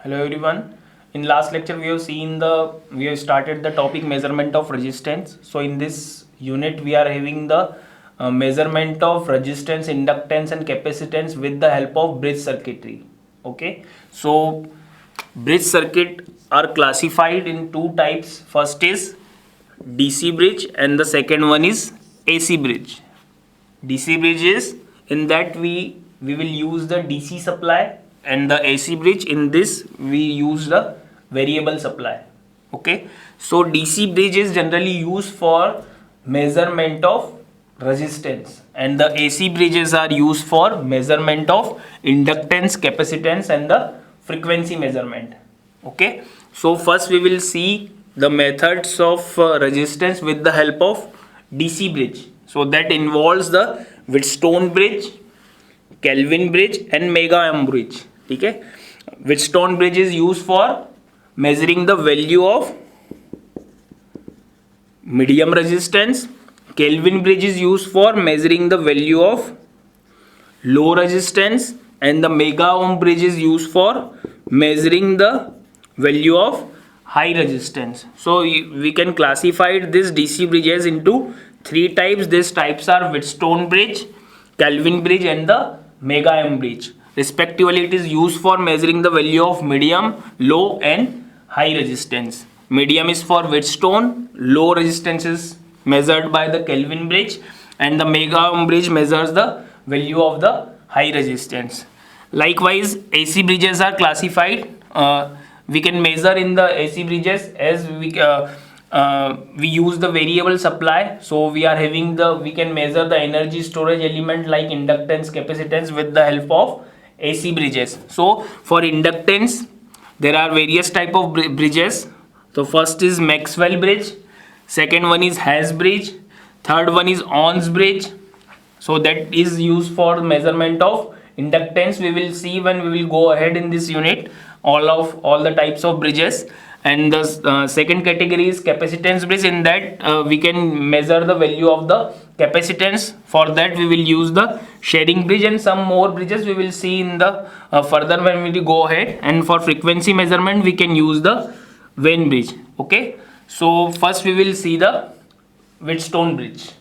Hello everyone. In last lecture we have started the topic measurement of resistance. So in this unit we are having the measurement of resistance, inductance and capacitance with the help of bridge circuitry. Okay. So bridge circuit are classified in two types. First is DC bridge and the second one is AC bridge. DC bridge is in that we will use the DC supply, and the AC bridge in this we use the variable supply. Okay, so DC bridge is generally used for measurement of resistance, and the AC bridges are used for measurement of inductance, capacitance and the frequency measurement. Okay, so first we will see the methods of resistance with the help of DC bridge. So that involves the Wheatstone bridge, Kelvin bridge and Mega Ohm bridge. Okay, Wheatstone bridge is used for measuring the value of medium resistance. Kelvin bridge is used for measuring the value of low resistance, and the Mega Ohm bridge is used for measuring the value of high resistance. So we can classify this DC bridges into three types. These types are Wheatstone bridge, Kelvin bridge and the Mega Ohm bridge. Respectively, it is used for measuring the value of medium, low and high resistance. Medium is for Wheatstone, low resistance is measured by the Kelvin bridge, and the Mega Ohm bridge measures the value of the high resistance. Likewise, AC bridges are classified. We can measure in the AC bridges as we use the variable supply. So we can measure the energy storage element like inductance, capacitance with the help of AC bridges. So for inductance there are various type of bridges. So first is Maxwell bridge, second one is Hess bridge, third one is On's bridge. So that is used for measurement of inductance. We will see when we will go ahead in this unit all the types of bridges. And the second category is capacitance bridge. In that we can measure the value of the capacitance. For that we will use the sharing bridge, and some more bridges we will see in the further when we go ahead. And for frequency measurement we can use the Wien bridge. Okay, so first we will see the Wheatstone bridge.